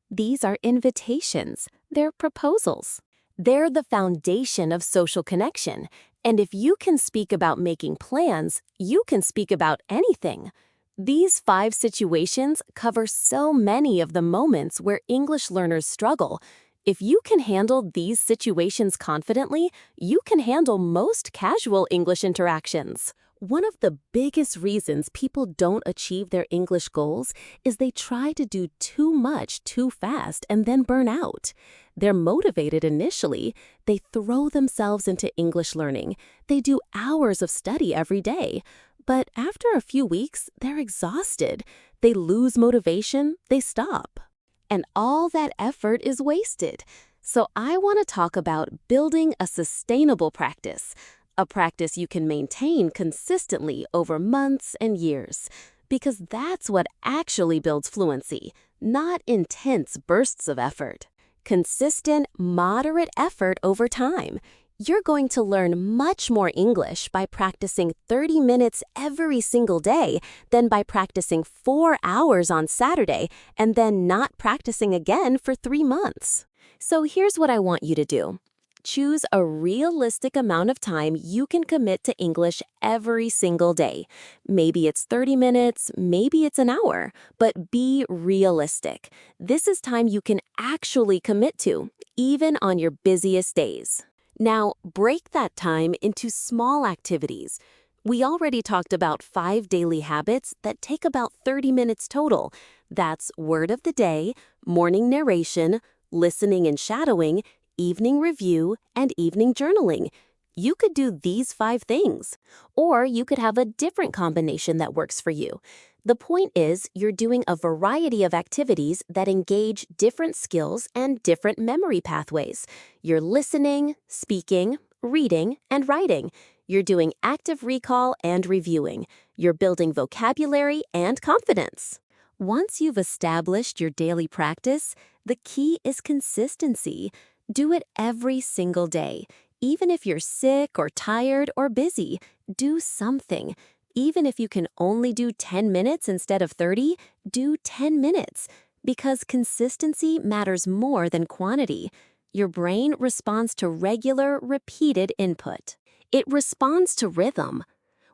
Speaker 1: These are invitations. They're proposals. They're the foundation of social connection. And if you can speak about making plans, you can speak about anything. These 5 situations cover so many of the moments where English learners struggle. If you can handle these situations confidently, you can handle most casual English interactions. One of the biggest reasons people don't achieve their English goals is they try to do too much too fast and then burn out. They're motivated initially, they throw themselves into English learning, they do hours of study every day. But after a few weeks, they're exhausted. They lose motivation, they stop. And all that effort is wasted. So I want to talk about building a sustainable practice, a practice you can maintain consistently over months and years, because that's what actually builds fluency, not intense bursts of effort. Consistent, moderate effort over time. You're going to learn much more English by practicing 30 minutes every single day than by practicing 4 hours on Saturday and then not practicing again for 3 months. So here's what I want you to do. Choose a realistic amount of time you can commit to English every single day. Maybe it's 30 minutes, maybe it's an hour, but be realistic. This is time you can actually commit to, even on your busiest days. Now, break that time into small activities. We already talked about 5 daily habits that take about 30 minutes total. That's word of the day, morning narration, listening and shadowing, evening review, and evening journaling. You could do these 5 things, or you could have a different combination that works for you. The point is, you're doing a variety of activities that engage different skills and different memory pathways. You're listening, speaking, reading, and writing. You're doing active recall and reviewing. You're building vocabulary and confidence. Once you've established your daily practice, the key is consistency. Do it every single day. Even if you're sick or tired or busy, do something. Even if you can only do 10 minutes instead of 30, do 10 minutes. Because consistency matters more than quantity. Your brain responds to regular, repeated input. It responds to rhythm.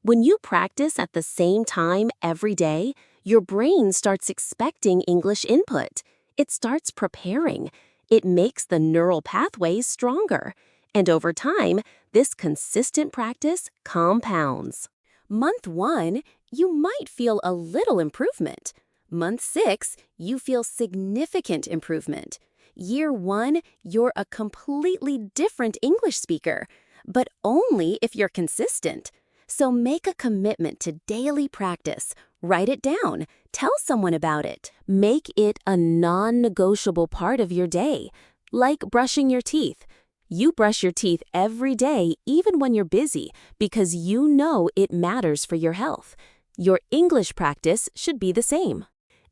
Speaker 1: When you practice at the same time every day, your brain starts expecting English input. It starts preparing. It makes the neural pathways stronger. And over time, this consistent practice compounds. Month 1, you might feel a little improvement. Month 6, you feel significant improvement. Year 1, you're a completely different English speaker, but only if you're consistent. So make a commitment to daily practice. Write it down. Tell someone about it. Make it a non-negotiable part of your day, like brushing your teeth. You brush your teeth every day, even when you're busy, because you know it matters for your health. Your English practice should be the same.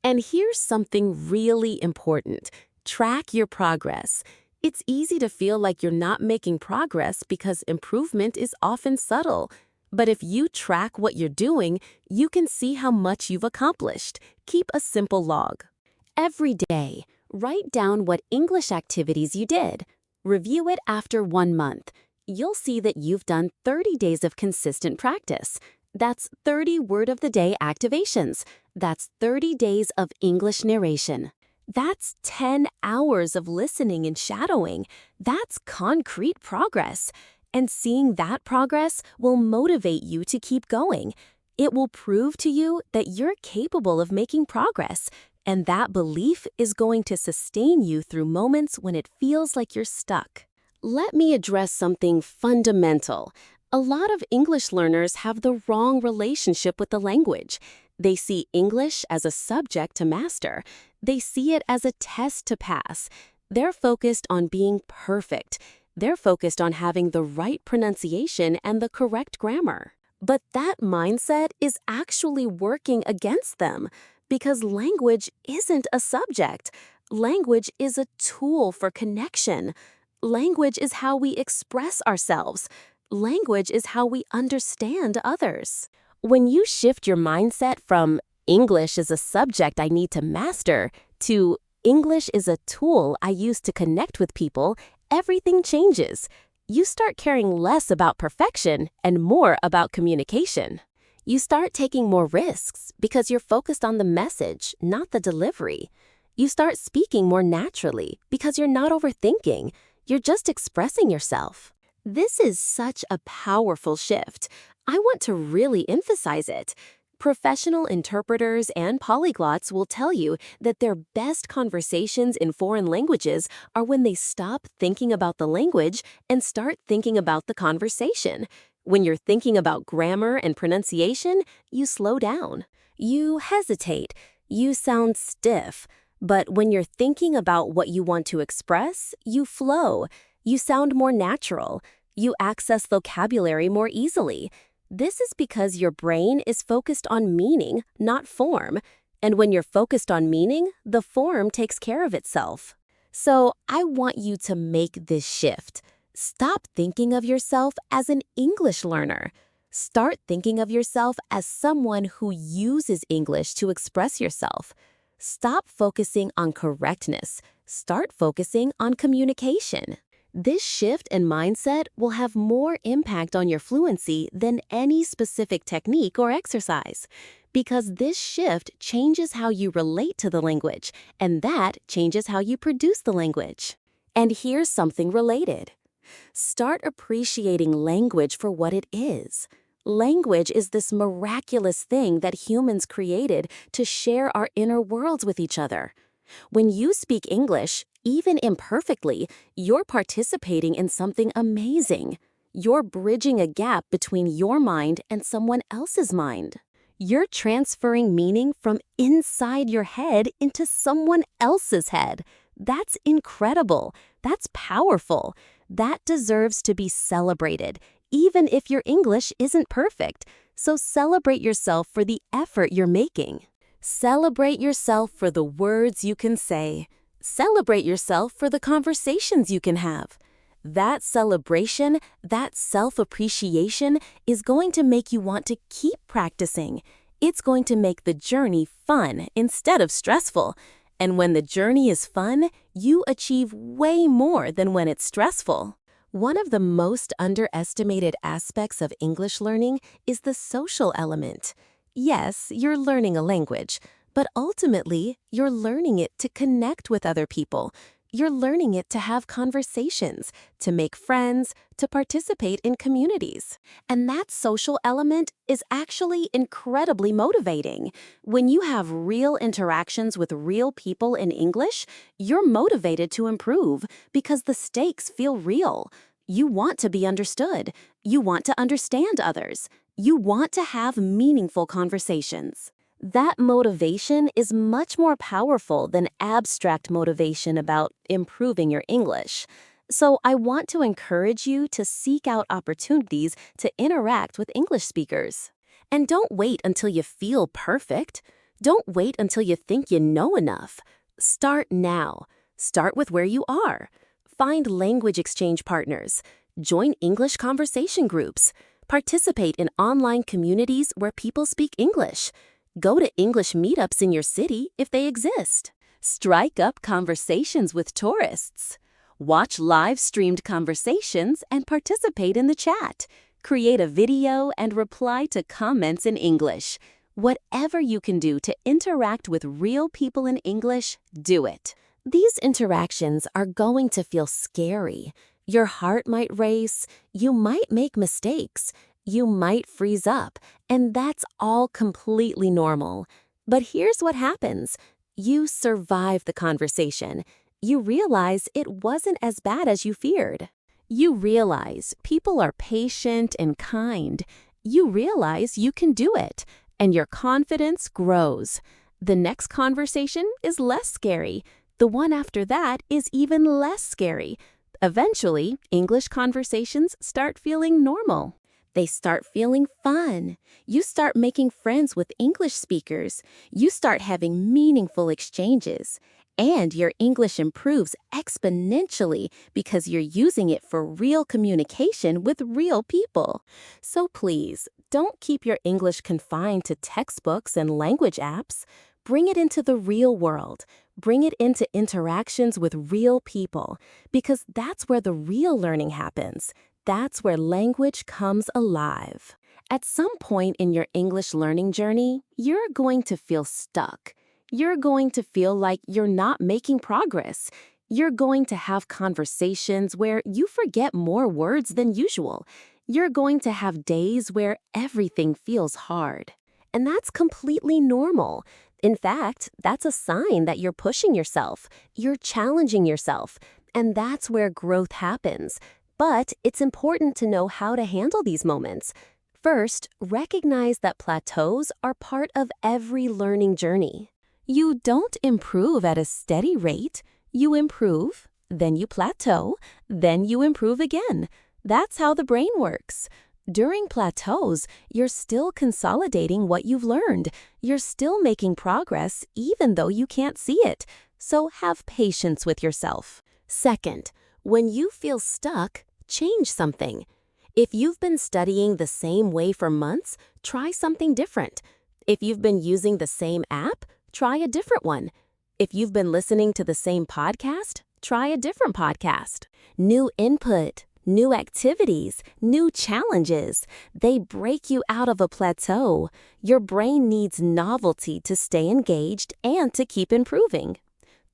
Speaker 1: And here's something really important. Track your progress. It's easy to feel like you're not making progress because improvement is often subtle. But if you track what you're doing, you can see how much you've accomplished. Keep a simple log. Every day, write down what English activities you did. Review it after 1 month. You'll see that you've done 30 days of consistent practice. That's 30 word of the day activations. That's 30 days of English narration. That's 10 hours of listening and shadowing. That's concrete progress. And seeing that progress will motivate you to keep going. It will prove to you that you're capable of making progress. And that belief is going to sustain you through moments when it feels like you're stuck. Let me address something fundamental. A lot of English learners have the wrong relationship with the language. They see English as a subject to master. They see it as a test to pass. They're focused on being perfect. They're focused on having the right pronunciation and the correct grammar. But that mindset is actually working against them. Because language isn't a subject. Language is a tool for connection. Language is how we express ourselves. Language is how we understand others. When you shift your mindset from English is a subject I need to master to English is a tool I use to connect with people, everything changes. You start caring less about perfection and more about communication. You start taking more risks because you're focused on the message, not the delivery. You start speaking more naturally because you're not overthinking. You're just expressing yourself. This is such a powerful shift. I want to really emphasize it. Professional interpreters and polyglots will tell you that their best conversations in foreign languages are when they stop thinking about the language and start thinking about the conversation. When you're thinking about grammar and pronunciation, you slow down. You hesitate. You sound stiff. But when you're thinking about what you want to express, you flow. You sound more natural. You access vocabulary more easily. This is because your brain is focused on meaning, not form. And when you're focused on meaning, the form takes care of itself. So I want you to make this shift. Stop thinking of yourself as an English learner. Start thinking of yourself as someone who uses English to express yourself. Stop focusing on correctness. Start focusing on communication. This shift in mindset will have more impact on your fluency than any specific technique or exercise, because this shift changes how you relate to the language, and that changes how you produce the language. And here's something related. Start appreciating language for what it is. Language is this miraculous thing that humans created to share our inner worlds with each other. When you speak English, even imperfectly, you're participating in something amazing. You're bridging a gap between your mind and someone else's mind. You're transferring meaning from inside your head into someone else's head. That's incredible. That's powerful. That deserves to be celebrated, even if your English isn't perfect. So celebrate yourself for the effort you're making. Celebrate yourself for the words you can say. Celebrate yourself for the conversations you can have. That celebration, that self-appreciation is going to make you want to keep practicing. It's going to make the journey fun instead of stressful. And when the journey is fun, you achieve way more than when it's stressful. One of the most underestimated aspects of English learning is the social element. Yes, you're learning a language, but ultimately, you're learning it to connect with other people. You're learning it to have conversations, to make friends, to participate in communities. And that social element is actually incredibly motivating. When you have real interactions with real people in English, you're motivated to improve because the stakes feel real. You want to be understood. You want to understand others. You want to have meaningful conversations. That motivation is much more powerful than abstract motivation about improving your English. So I want to encourage you to seek out opportunities to interact with English speakers. And don't wait until you feel perfect. Don't wait until you think you know enough. Start now. Start with where you are. Find language exchange partners. Join English conversation groups. Participate in online communities where people speak English. Go to English meetups in your city if they exist. Strike up conversations with tourists. Watch live-streamed conversations and participate in the chat. Create a video and reply to comments in English. Whatever you can do to interact with real people in English, do it. These interactions are going to feel scary. Your heart might race. You might make mistakes. You might freeze up, and that's all completely normal. But here's what happens. You survive the conversation. You realize it wasn't as bad as you feared. You realize people are patient and kind. You realize you can do it, and your confidence grows. The next conversation is less scary. The one after that is even less scary. Eventually, English conversations start feeling normal. They start feeling fun. You start making friends with English speakers. You start having meaningful exchanges. And your English improves exponentially because you're using it for real communication with real people. So please, don't keep your English confined to textbooks and language apps. Bring it into the real world. Bring it into interactions with real people, because that's where the real learning happens. That's where language comes alive. At some point in your English learning journey, you're going to feel stuck. You're going to feel like you're not making progress. You're going to have conversations where you forget more words than usual. You're going to have days where everything feels hard. And that's completely normal. In fact, that's a sign that you're pushing yourself. You're challenging yourself. And that's where growth happens. But it's important to know how to handle these moments. First, recognize that plateaus are part of every learning journey. You don't improve at a steady rate. You improve, then you plateau, then you improve again. That's how the brain works. During plateaus, you're still consolidating what you've learned. You're still making progress even though you can't see it. So have patience with yourself. Second, when you feel stuck, change something. If you've been studying the same way for months, try something different. If you've been using the same app, try a different one. If you've been listening to the same podcast, try a different podcast. New input, new activities, new challenges. They break you out of a plateau. Your brain needs novelty to stay engaged and to keep improving.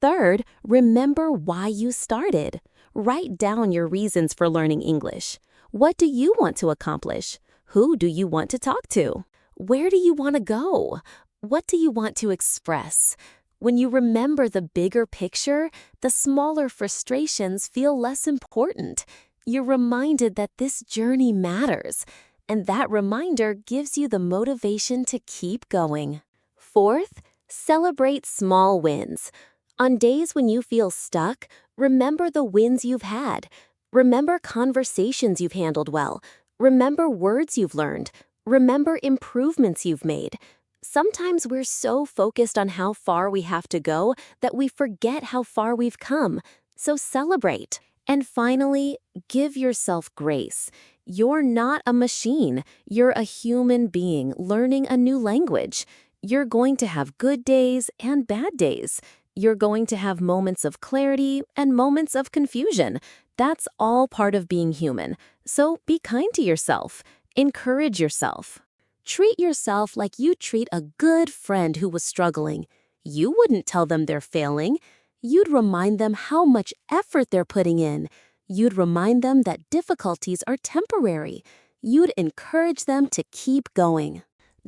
Speaker 1: Third, remember why you started. Write down your reasons for learning English. What do you want to accomplish? Who do you want to talk to? Where do you want to go? What do you want to express? When you remember the bigger picture, the smaller frustrations feel less important. You're reminded that this journey matters, and that reminder gives you the motivation to keep going. Fourth, celebrate small wins. On days when you feel stuck, remember the wins you've had. Remember conversations you've handled well. Remember words you've learned. Remember improvements you've made. Sometimes we're so focused on how far we have to go that we forget how far we've come. So celebrate. And finally, give yourself grace. You're not a machine. You're a human being learning a new language. You're going to have good days and bad days. You're going to have moments of clarity and moments of confusion. That's all part of being human. So be kind to yourself. Encourage yourself. Treat yourself like you treat a good friend who was struggling. You wouldn't tell them they're failing. You'd remind them how much effort they're putting in. You'd remind them that difficulties are temporary. You'd encourage them to keep going.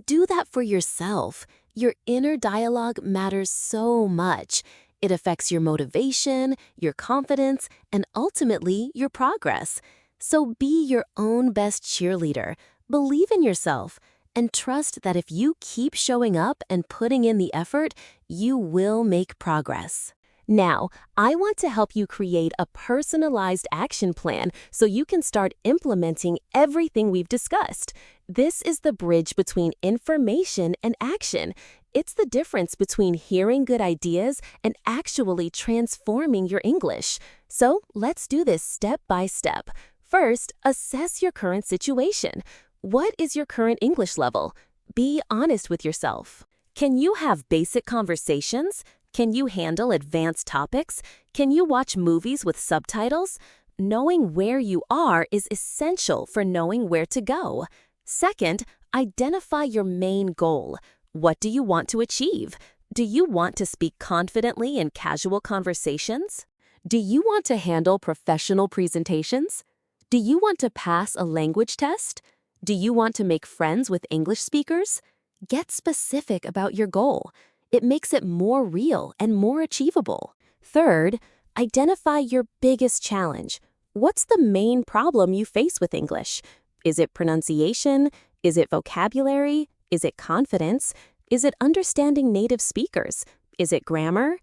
Speaker 1: Do that for yourself. Your inner dialogue matters so much. It affects your motivation, your confidence, and ultimately your progress. So be your own best cheerleader. Believe in yourself. And trust that if you keep showing up and putting in the effort, you will make progress. Now, I want to help you create a personalized action plan so you can start implementing everything we've discussed. This is the bridge between information and action. It's the difference between hearing good ideas and actually transforming your English. So let's do this step by step. First, assess your current situation. What is your current English level? Be honest with yourself. Can you have basic conversations? Can you handle advanced topics? Can you watch movies with subtitles? Knowing where you are is essential for knowing where to go. Second, identify your main goal. What do you want to achieve? Do you want to speak confidently in casual conversations? Do you want to handle professional presentations? Do you want to pass a language test? Do you want to make friends with English speakers? Get specific about your goal. It makes it more real and more achievable. Third, identify your biggest challenge. What's the main problem you face with English? Is it pronunciation? Is it vocabulary? Is it confidence? Is it understanding native speakers? Is it grammar?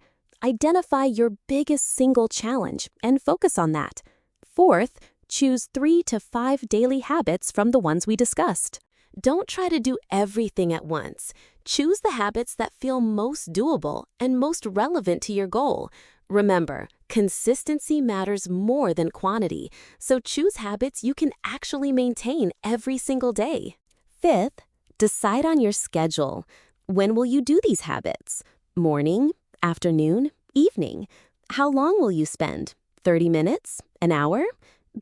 Speaker 1: Identify your biggest single challenge and focus on that. Fourth, choose 3 to 5 daily habits from the ones we discussed. Don't try to do everything at once. Choose the habits that feel most doable and most relevant to your goal. Remember, consistency matters more than quantity, so choose habits you can actually maintain every single day. Fifth, decide on your schedule. When will you do these habits? Morning, afternoon, evening? How long will you spend? 30 minutes? An hour?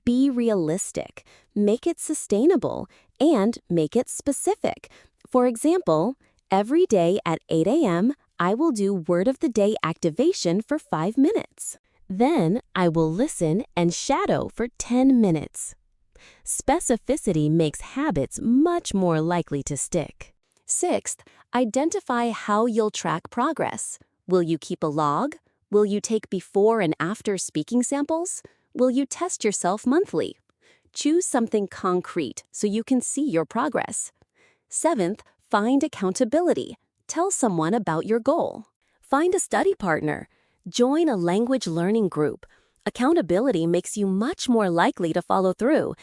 Speaker 1: Be realistic. Make it sustainable and make it specific. For example, every day at 8 a.m., I will do word of the day activation for 5 minutes. Then I will listen and shadow for 10 minutes. Specificity makes habits much more likely to stick. Sixth, identify how you'll track progress. Will you keep a log? Will you take before and after speaking samples? Will you test yourself monthly? Choose something concrete so you can see your progress. Seventh, find accountability. Tell someone about your goal. Find a study partner. Join a language learning group. Accountability makes you much more likely to follow through.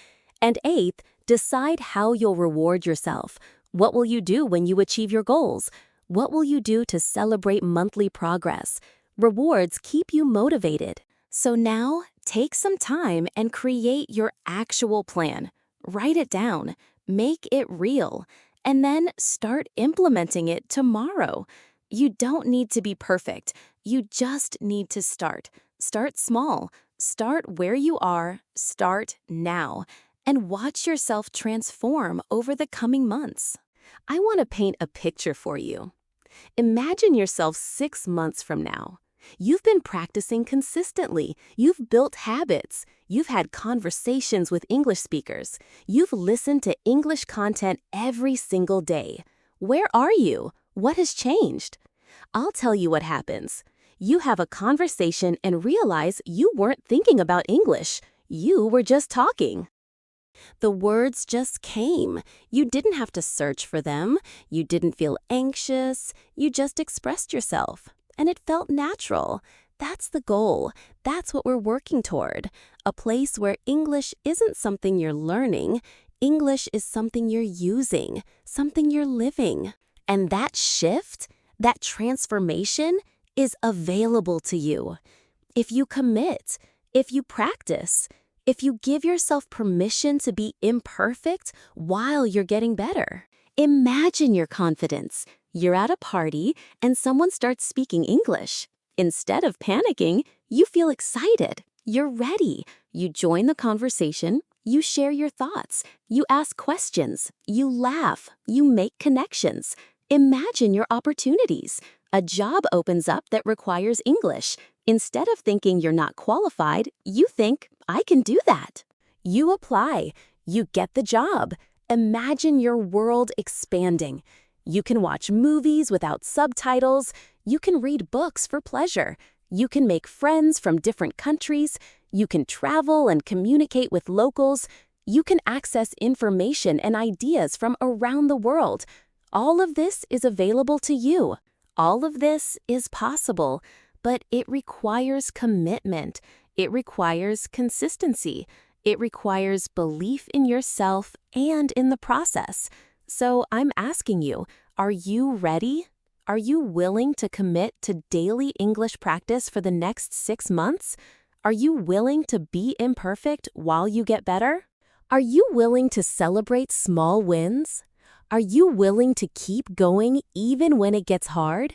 Speaker 1: And eighth, decide how you'll reward yourself. What will you do when you achieve your goals? What will you do to celebrate monthly progress? Rewards keep you motivated. So now, take some time and create your actual plan. Write it down. Make it real. And then start implementing it tomorrow. You don't need to be perfect. You just need to start. Start small. Start where you are. Start now. And watch yourself transform over the coming months. I want to paint a picture for you. Imagine yourself 6 months from now. You've been practicing consistently. You've built habits. You've had conversations with English speakers. You've listened to English content every single day. Where are you? What has changed? I'll tell you what happens. You have a conversation and realize you weren't thinking about English. You were just talking. The words just came. You didn't have to search for them. You didn't feel anxious. You just expressed yourself. And it felt natural. That's the goal. That's what we're working toward. A place where English isn't something you're learning. English is something you're using, something you're living. And that shift, that transformation, is available to you. If you commit, if you practice, if you give yourself permission to be imperfect while you're getting better. Imagine your confidence. You're at a party and someone starts speaking English. Instead of panicking, you feel excited. You're ready. You join the conversation. You share your thoughts. You ask questions. You laugh. You make connections. Imagine your opportunities. A job opens up that requires English. Instead of thinking you're not qualified, you think, I can do that. You apply. You get the job. Imagine your world expanding. You can watch movies without subtitles. You can read books for pleasure. You can make friends from different countries. You can travel and communicate with locals. You can access information and ideas from around the world. All of this is available to you. All of this is possible, but it requires commitment. It requires consistency. It requires belief in yourself and in the process. So I'm asking you, are you ready? Are you willing to commit to daily English practice for the next 6 months? Are you willing to be imperfect while you get better? Are you willing to celebrate small wins? Are you willing to keep going even when it gets hard?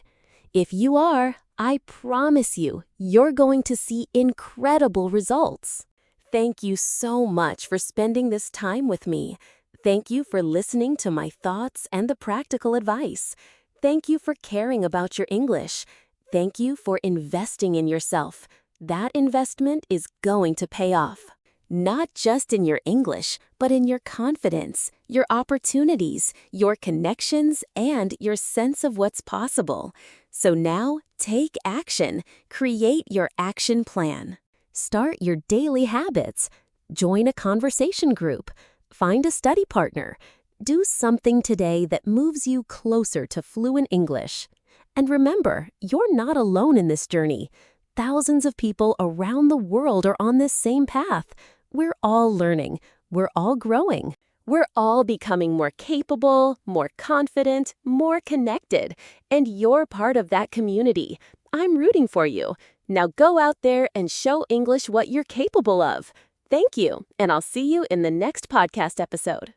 Speaker 1: If you are, I promise you, you're going to see incredible results. Thank you so much for spending this time with me. Thank you for listening to my thoughts and the practical advice. Thank you for caring about your English. Thank you for investing in yourself. That investment is going to pay off. Not just in your English, but in your confidence, your opportunities, your connections, and your sense of what's possible. So now, take action. Create your action plan. Start your daily habits. Join a conversation group. Find a study partner. Do something today that moves you closer to fluent English. And remember, you're not alone in this journey. Thousands of people around the world are on this same path. We're all learning. We're all growing. We're all becoming more capable, more confident, more connected. And you're part of that community. I'm rooting for you. Now go out there and show English what you're capable of. Thank you, and I'll see you in the next podcast episode.